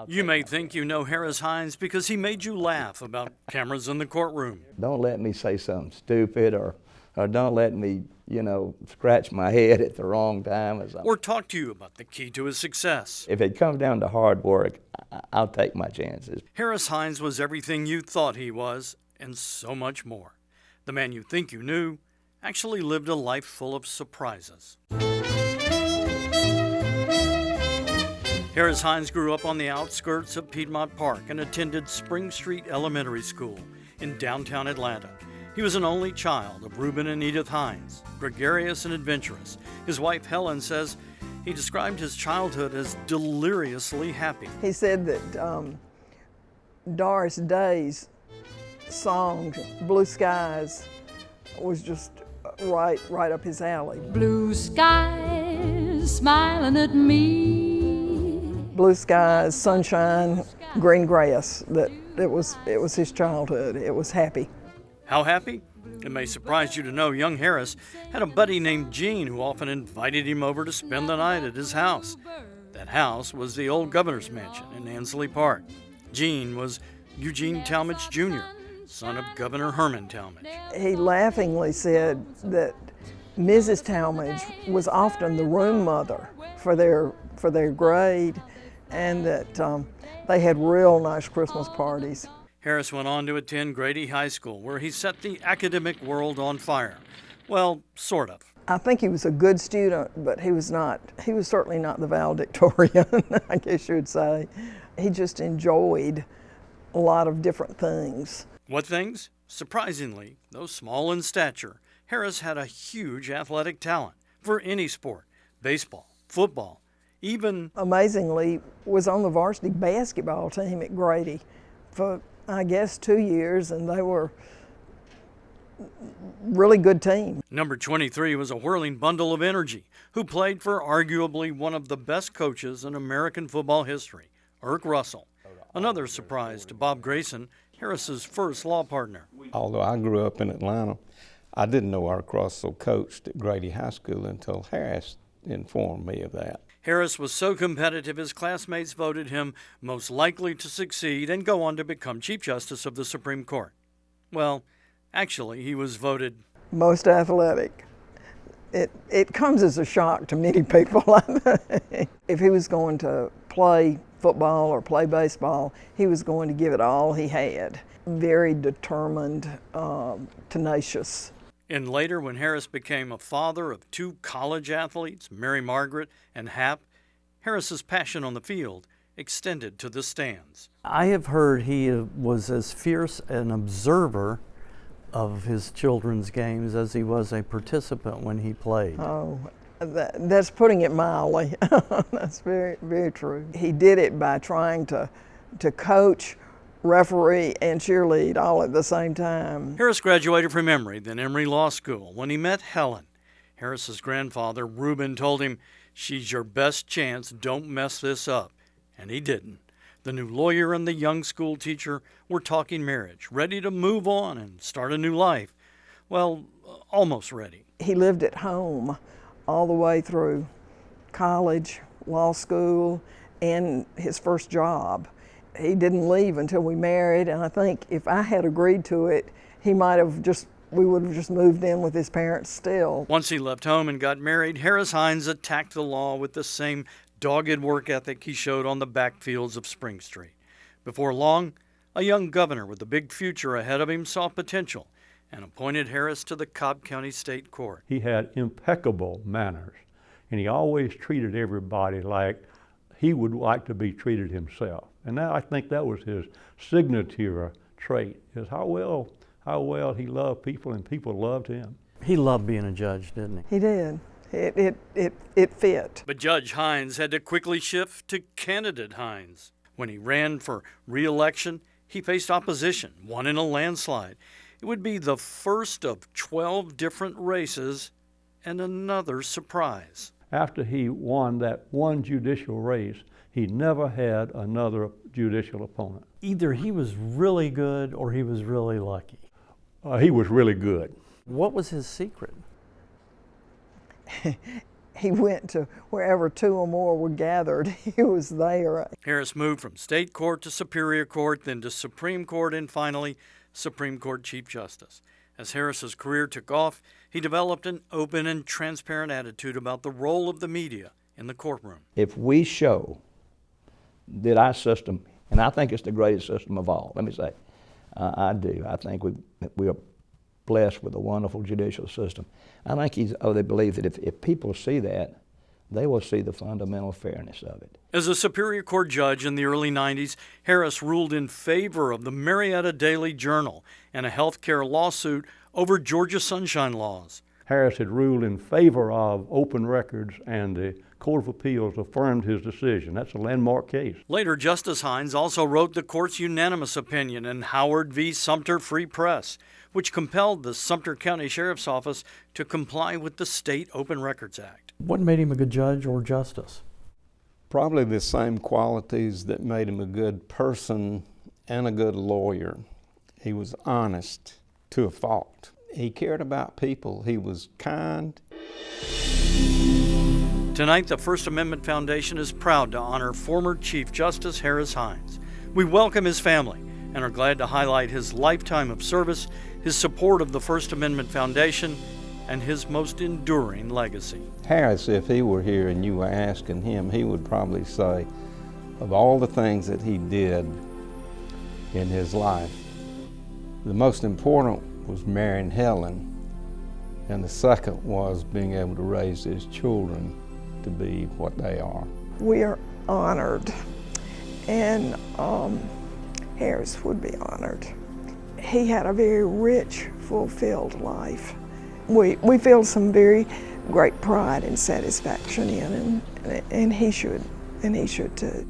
You may think you know Harris Hines because he made you laugh about cameras in the courtroom. Don't let me say something stupid or don't let me, scratch my head at the wrong time. Or talk to you about the key to his success. If it comes down to hard work, I'll take my chances. Harris Hines was everything you thought he was and so much more. The man you think you knew actually lived a life full of surprises. Harris Hines grew up on the outskirts of Piedmont Park and attended Spring Street Elementary School in downtown Atlanta. He was an only child of Reuben and Edith Hines, gregarious and adventurous. His wife Helen says he described his childhood as deliriously happy. He said that Doris Day's song, Blue Skies, was just right up his alley. Blue skies smiling at me. Blue skies, sunshine, green grass, it was his childhood. It was happy. How happy? It may surprise you to know young Harris had a buddy named Gene who often invited him over to spend the night at his house. That house was the old governor's mansion in Ansley Park. Gene was Eugene Talmadge Jr., son of Governor Herman Talmadge. He laughingly said that Mrs. Talmadge was often the room mother for their grade, and that they had real nice Christmas parties. Harris went on to attend Grady High School, where he set the academic world on fire. Well, sort of. I think he was a good student, but he was certainly not the valedictorian, I guess you would say. He just enjoyed a lot of different things. What things? Surprisingly, though small in stature, Harris had a huge athletic talent for any sport: baseball, football, even... Amazingly, was on the varsity basketball team at Grady for, I guess, 2 years, and they were really good team. Number 23 was a whirling bundle of energy who played for arguably one of the best coaches in American football history, Irk Russell. Another surprise to Bob Grayson, Harris's first law partner. Although I grew up in Atlanta, I didn't know Irk Russell coached at Grady High School until Harris informed me of that. Harris was so competitive his classmates voted him most likely to succeed and go on to become Chief Justice of the Supreme Court. Well, actually, he was voted most athletic. It comes as a shock to many people. If he was going to play football or play baseball, he was going to give it all he had. Very determined, tenacious. And later, when Harris became a father of 2 college athletes, Mary Margaret and Hap, Harris's passion on the field extended to the stands. I have heard he was as fierce an observer of his children's games as he was a participant when he played. Oh, that's putting it mildly. That's very, very true. He did it by trying to coach, referee, and cheerlead all at the same time. Harris graduated from Emory, then Emory Law School. When he met Helen, Harris's grandfather, Reuben, told him, "She's your best chance, don't mess this up." And he didn't. The new lawyer and the young school teacher were talking marriage, ready to move on and start a new life. Well, almost ready. He lived at home all the way through college, law school, and his first job. He didn't leave until we married, and I think if I had agreed to it, we would have just moved in with his parents still. Once he left home and got married, Harris Hines attacked the law with the same dogged work ethic he showed on the backfields of Spring Street. Before long, a young governor with a big future ahead of him saw potential and appointed Harris to the Cobb County State Court. He had impeccable manners, and he always treated everybody like he would like to be treated himself. And I think that was his signature trait, is how well he loved people and people loved him. He loved being a judge, didn't he? He did. It fit. But Judge Hines had to quickly shift to candidate Hines. When he ran for re-election, he faced opposition, won in a landslide. It would be the first of 12 different races and another surprise. After he won that one judicial race, he never had another judicial opponent. Either he was really good or he was really lucky. He was really good. What was his secret? He went to wherever two or more were gathered, he was there. Harris moved from state court to Superior Court, then to Supreme Court, and finally Supreme Court Chief Justice. As Harris's career took off, he developed an open and transparent attitude about the role of the media in the courtroom. If we show that our system, and I think it's the greatest system of all, let me say, I do. I think we are blessed with a wonderful judicial system. I think they believe that if people see that, they will see the fundamental fairness of it. As a Superior Court judge in the early 90s, Harris ruled in favor of the Marietta Daily Journal and a health care lawsuit over Georgia Sunshine Laws. Harris had ruled in favor of open records, and the Court of Appeals affirmed his decision. That's a landmark case. Later, Justice Hines also wrote the court's unanimous opinion in Howard v. Sumter Free Press, which compelled the Sumter County Sheriff's Office to comply with the State Open Records Act. What made him a good judge or justice? Probably the same qualities that made him a good person and a good lawyer. He was honest to a fault. He cared about people. He was kind. Tonight, the First Amendment Foundation is proud to honor former Chief Justice Harris Hines. We welcome his family and are glad to highlight his lifetime of service, his support of the First Amendment Foundation, and his most enduring legacy. Harris, if he were here and you were asking him, he would probably say, of all the things that he did in his life, the most important was marrying Helen, and the second was being able to raise his children to be what they are. We are honored, and Harris would be honored. He had a very rich, fulfilled life. We feel some very great pride and satisfaction in him, and he should too.